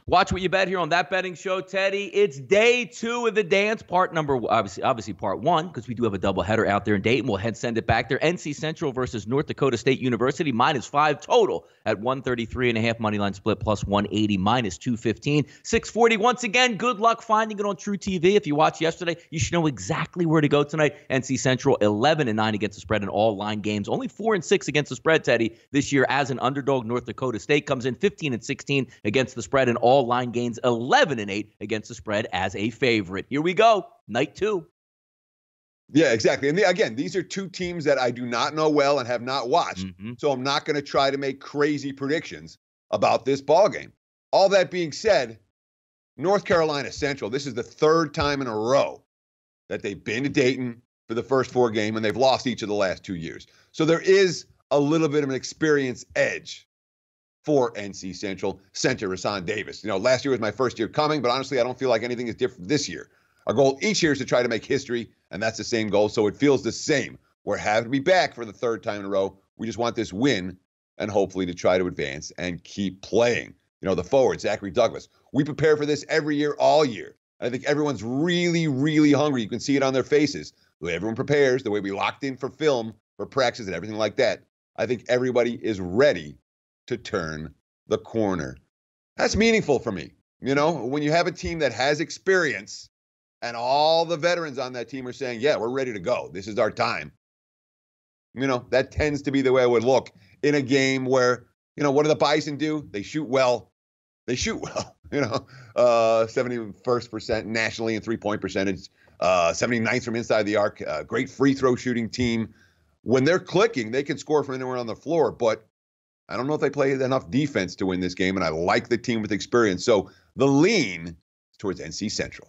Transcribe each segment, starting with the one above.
Watch what you bet here on That Betting Show, Teddy. It's day 2 of the dance, part number, obviously part 1, because we do have a doubleheader out there in Dayton. We'll send it back there. NC Central versus North Dakota State University, -5 total at 133.5 money line split, plus 180, -215. 640. Once again, good luck finding it on True TV. If you watched yesterday, you should know exactly where to go tonight. NC Central 11-9 against the spread in all line games. Only 4-6 against the spread, Teddy, this year as an underdog. North Dakota State comes in 15-16 against the spread in all line gains, 11-8 against the spread as a favorite. Here we go, night 2. Yeah, exactly. And again, these are two teams that I do not know well and have not watched. So I'm not going to try to make crazy predictions about this ball game. All that being said, North Carolina Central, this is the 3rd time in a row that they've been to Dayton for the first 4 games, and they've lost each of the last 2 years. So there is a little bit of an experience edge for NC Central center Rasan Davis. Last year was my first year coming, but honestly, I don't feel like anything is different this year. Our goal each year is to try to make history, and that's the same goal, so it feels the same. We're happy to be back for the 3rd time in a row. We just want this win and hopefully to try to advance and keep playing. The forward, Zachary Douglas. We prepare for this every year, all year. I think everyone's really, really hungry. You can see it on their faces. The way everyone prepares, the way we locked in for film, for practice, and everything like that. I think everybody is ready to turn the corner. That's meaningful for me. When you have a team that has experience and all the veterans on that team are saying, yeah, we're ready to go. This is our time. That tends to be the way it would look in a game where, what do the Bison do? They shoot well. 71st% nationally in three-point percentage, 79th from inside the arc, great free throw shooting team. When they're clicking, they can score from anywhere on the floor, but I don't know if they play enough defense to win this game, and I like the team with experience. So the lean is towards NC Central.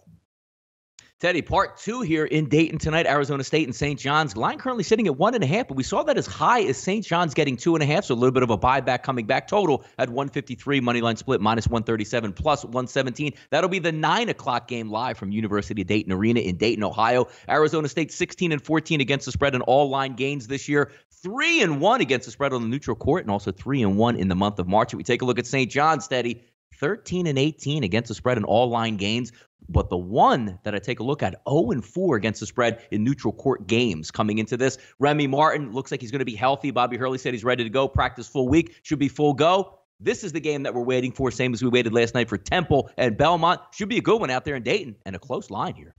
Teddy, part 2 here in Dayton tonight, Arizona State and St. John's. Line currently sitting at 1.5, but we saw that as high as St. John's getting 2.5, so a little bit of a buyback coming back. Total at 153, money line split, -137, plus 117. That'll be the 9 o'clock game live from University of Dayton Arena in Dayton, Ohio. Arizona State 16-14 against the spread in all line games this year. 3-1 against the spread on the neutral court, and also 3-1 in the month of March. If we take a look at St. John's, Teddy, 13-18 against the spread in all line games. But the one that I take a look at, 0-4 against the spread in neutral court games coming into this. Remy Martin looks like he's going to be healthy. Bobby Hurley said he's ready to go. Practice full week. Should be full go. This is the game that we're waiting for, same as we waited last night for Temple and Belmont. Should be a good one out there in Dayton, and a close line here.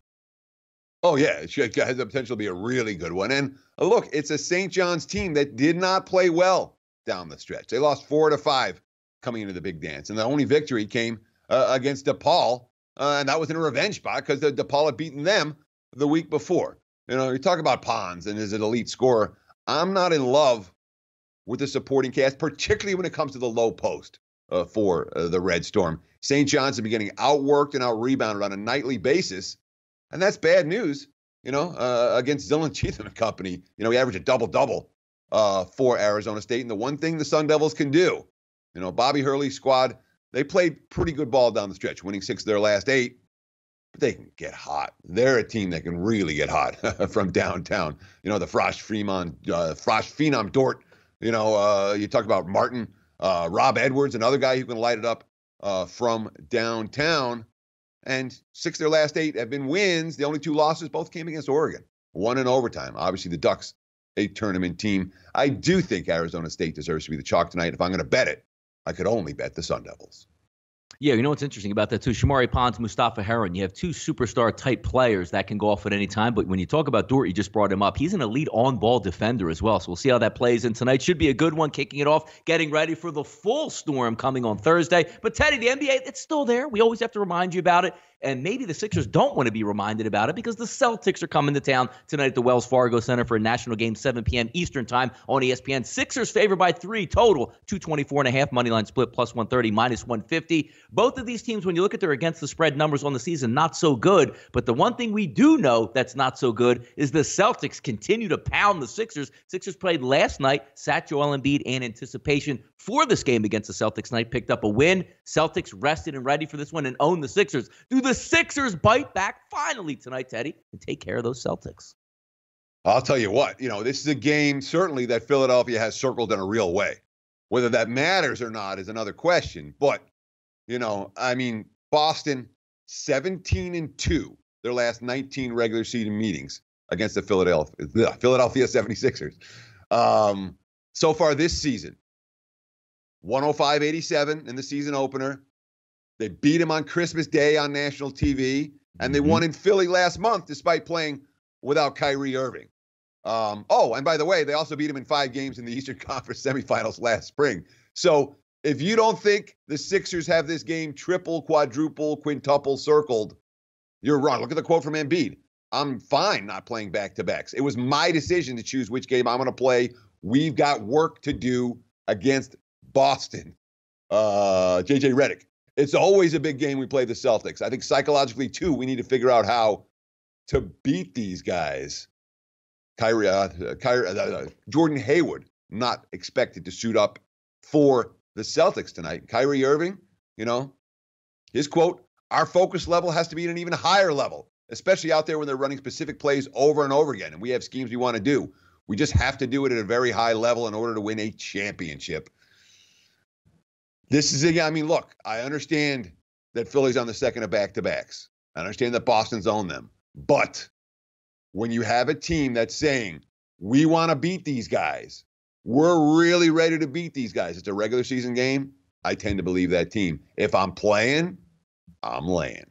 Oh, yeah. It has the potential to be a really good one. And look, it's a St. John's team that did not play well down the stretch. They lost 4-5 coming into the big dance. And the only victory came against DePaul. And that was in a revenge spot because DePaul had beaten them the week before. You talk about Pons and is an elite scorer. I'm not in love with the supporting cast, particularly when it comes to the low post for the Red Storm. St. John's has been getting outworked and out-rebounded on a nightly basis. And that's bad news, against Dylan Cheatham and company. He averaged a double-double for Arizona State. And the one thing the Sun Devils can do, Bobby Hurley's squad, they played pretty good ball down the stretch, winning 6 of their last 8. But they can get hot. They're a team that can really get hot from downtown. The Frost Phenom Dort. You talk about Martin, Rob Edwards, another guy who can light it up from downtown. And 6 of their last 8 have been wins. The only 2 losses both came against Oregon. 1 in overtime. Obviously, the Ducks, a tournament team. I do think Arizona State deserves to be the chalk tonight. If I'm going to bet it, I could only bet the Sun Devils. Yeah, what's interesting about that too? Shamari Pons, Mustafa Heron. You have 2 superstar-type players that can go off at any time. But when you talk about Dort, you just brought him up. He's an elite on-ball defender as well. So we'll see how that plays in tonight. Should be a good one, kicking it off, getting ready for the full storm coming on Thursday. But Teddy, the NBA, it's still there. We always have to remind you about it. And maybe the Sixers don't want to be reminded about it because the Celtics are coming to town tonight at the Wells Fargo Center for a national game, 7 p.m. Eastern time on ESPN. Sixers favored by 3 total, 224.5 money line split, plus 130, minus 150. Both of these teams, when you look at their against the spread numbers on the season, not so good. But the one thing we do know that's not so good is the Celtics continue to pound the Sixers. Sixers played last night, sat Joel Embiid in anticipation for this game against the Celtics tonight, picked up a win. Celtics rested and ready for this one and own the Sixers. Do the Sixers bite back finally tonight, Teddy, and take care of those Celtics? I'll tell you what, this is a game certainly that Philadelphia has circled in a real way. Whether that matters or not is another question, but I mean, Boston 17-2 their last 19 regular season meetings against the Philadelphia 76ers. So far this season, 105-87 in the season opener. They beat him on Christmas Day on national TV, and they won in Philly last month despite playing without Kyrie Irving. And by the way, they also beat him in 5 games in the Eastern Conference semifinals last spring. So if you don't think the Sixers have this game triple, quadruple, quintuple circled, you're wrong. Look at the quote from Embiid. I'm fine not playing back-to-backs. It was my decision to choose which game I'm going to play. We've got work to do against Boston. JJ Redick. It's always a big game we play the Celtics. I think psychologically, too, we need to figure out how to beat these guys. Jordan Hayward, not expected to suit up for the Celtics tonight. Kyrie Irving, his quote, "Our focus level has to be at an even higher level, especially out there when they're running specific plays over and over again. And we have schemes we want to do. We just have to do it at a very high level in order to win a championship." Look, I understand that Philly's on the second of back-to-backs. I understand that Boston's owned them. But when you have a team that's saying, we want to beat these guys, we're really ready to beat these guys, it's a regular season game, I tend to believe that team. If I'm playing, I'm laying.